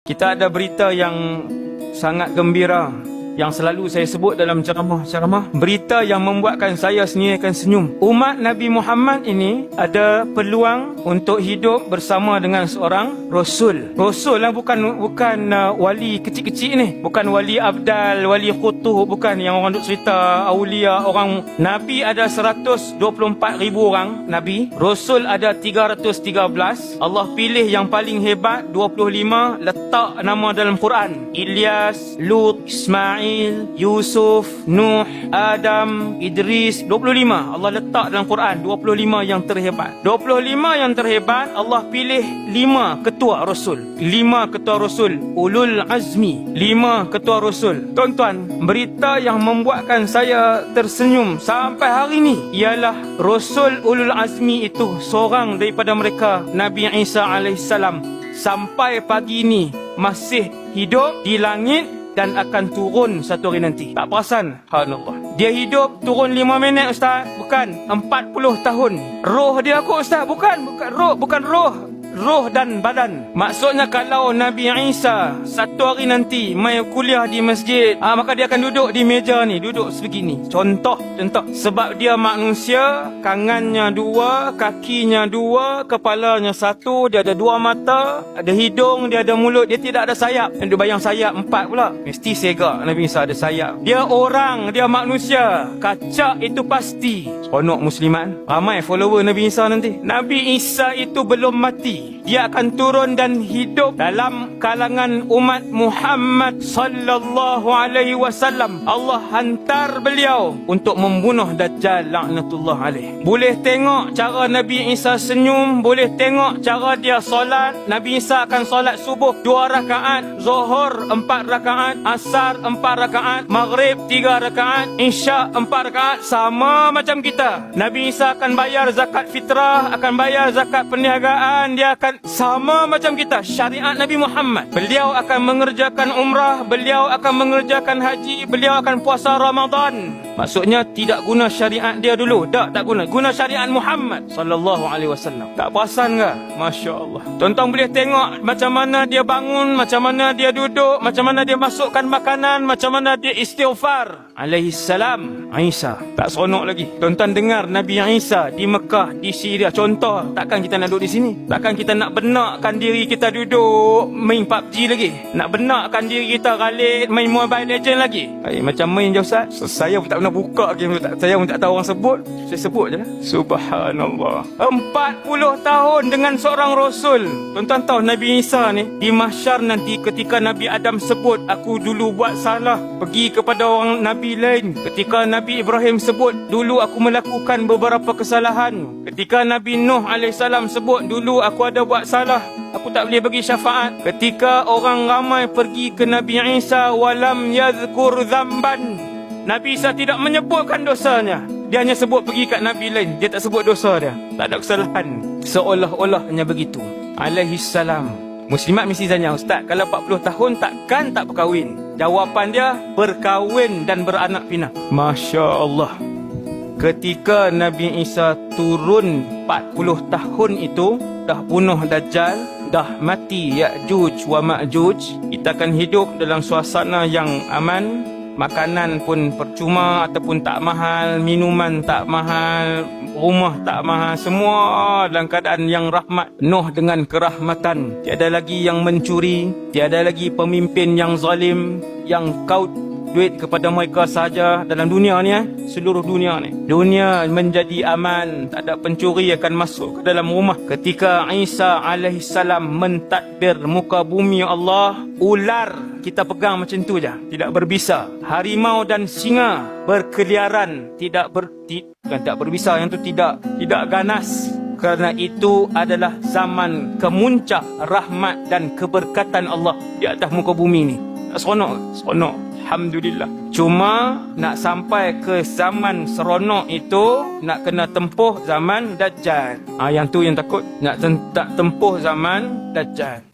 Kita ada berita yang sangat gembira yang selalu saya sebut dalam ceramah-ceramah. Berita yang membuatkan saya sendiri akan senyum. Umat Nabi Muhammad ini ada peluang untuk hidup bersama dengan seorang Rasul. Rasul lah, bukan wali kecil-kecil ni. Bukan wali abdal, wali kutub. Bukan yang orang duk cerita awliya. Orang Nabi ada 124,000 orang Nabi. Rasul ada 313. Allah pilih yang paling hebat 25, letak nama dalam Quran. Ilyas, Lut, Ismail, Yusuf, Nuh, Adam, Idris. 25 Allah letak dalam Quran. 25 yang terhebat. 25 yang terhebat Allah pilih 5 ketua Rasul. 5 ketua Rasul Ulul Azmi. 5 ketua Rasul. Tuan-tuan, berita yang membuatkan saya tersenyum sampai hari ini ialah Rasul Ulul Azmi itu seorang daripada mereka, Nabi Isa alaihissalam, sampai pagi ini masih hidup di langit dan akan turun satu hari nanti. Tak perasan? Subhanallah. Dia hidup turun 5 minit, Ustaz. Bukan. 40 tahun. Roh dia kok, Ustaz? Bukan roh. Bukan roh. Roh dan badan. Maksudnya kalau Nabi Isa satu hari nanti mai kuliah di masjid, maka dia akan duduk di meja ni, duduk sebegini. Contoh. Sebab dia manusia, kangannya 2, kakinya 2, kepalanya 1, dia ada 2 mata, ada hidung, dia ada mulut, dia tidak ada sayap. Dia bayang sayap 4 pula. Mesti segak Nabi Isa ada sayap. Dia orang, dia manusia. Kacak itu pasti. Seronok musliman. Ramai follower Nabi Isa nanti. Nabi Isa itu belum mati. Dia akan turun dan hidup dalam kalangan umat Muhammad sallallahu alaihi wasallam. Allah hantar beliau untuk membunuh Dajjal laknatullah alaih. Boleh tengok cara Nabi Isa senyum, boleh tengok cara dia solat. Nabi Isa akan solat subuh 2 rakaat, Zuhur 4 rakaat, Asar 4 rakaat, Maghrib 3 rakaat, Isya 4 rakaat. Sama macam kita. Nabi Isa akan bayar zakat fitrah, akan bayar zakat perniagaan, dia akan sama macam kita. Syariat Nabi Muhammad. Beliau akan mengerjakan umrah, beliau akan mengerjakan haji, beliau akan puasa Ramadan. Maksudnya tidak guna syariat dia dulu. Tak guna. Guna syariat Muhammad sallallahu alaihi wasallam. Tak perasan ke? Masya-Allah. Tuan-tuan boleh tengok macam mana dia bangun, macam mana dia duduk, macam mana dia masukkan makanan, macam mana dia istighfar. Alaihi salam Isa. Tak seronok lagi. Tuan-tuan dengar Nabi Isa di Mekah, di Syria. Contoh, takkan kita nak duduk di sini? Takkan kita nak benakkan diri kita duduk main PUBG lagi? Nak benakkan diri kita galik main Mobile Legend lagi? Macam main je, Ustaz. Saya pun tak pernah buka game. Saya pun tak tahu orang sebut. Saya sebut je lah. Subhanallah. 40 tahun dengan seorang Rasul. Tuan-tuan tahu Nabi Isa ni di mahsyar nanti ketika Nabi Adam sebut, aku dulu buat salah, pergi kepada orang Nabi lain. Ketika Nabi Ibrahim sebut, dulu aku melakukan beberapa kesalahan. Ketika Nabi Nuh alaihissalam sebut, dulu aku ada buat salah, aku tak boleh bagi syafaat. Ketika orang ramai pergi ke Nabi Isa, walam yadhkur zamban, Nabi Isa tidak menyebutkan dosanya. Dia hanya sebut pergi kat Nabi lain. Dia tak sebut dosa dia. Tak ada kesalahan. Seolah-olahnya begitu. Alaihissalam. Muslimat mesti tanya, Ustaz, kalau 40 tahun takkan tak berkahwin? Jawapan dia, berkahwin dan beranak pinak. Masya Allah. Ketika Nabi Isa turun 40 tahun itu, dah bunuh Dajjal, dah mati Ya'juj wa Ma'juj, kita akan hidup dalam suasana yang aman. Makanan pun percuma ataupun tak mahal, minuman tak mahal, rumah tak mahal, semua dalam keadaan yang rahmat, penuh dengan kerahmatan. Tiada lagi yang mencuri, tiada lagi pemimpin yang zalim, yang kaut duit kepada mereka sahaja dalam dunia ni, seluruh dunia ni. Dunia menjadi aman, tak ada pencuri akan masuk ke dalam rumah. Ketika Isa alaihissalam mentadbir muka bumi Allah, ular kita pegang macam tu je, tidak berbisa. Harimau dan singa berkeliaran, tidak berbisa, yang tu tidak ganas. Kerana itu adalah zaman kemuncak rahmat dan keberkatan Allah di atas muka bumi ni. Seronok. Alhamdulillah. Cuma nak sampai ke zaman seronok itu, nak kena tempuh zaman Dajjal. Yang tu yang takut. Nak tempuh zaman Dajjal.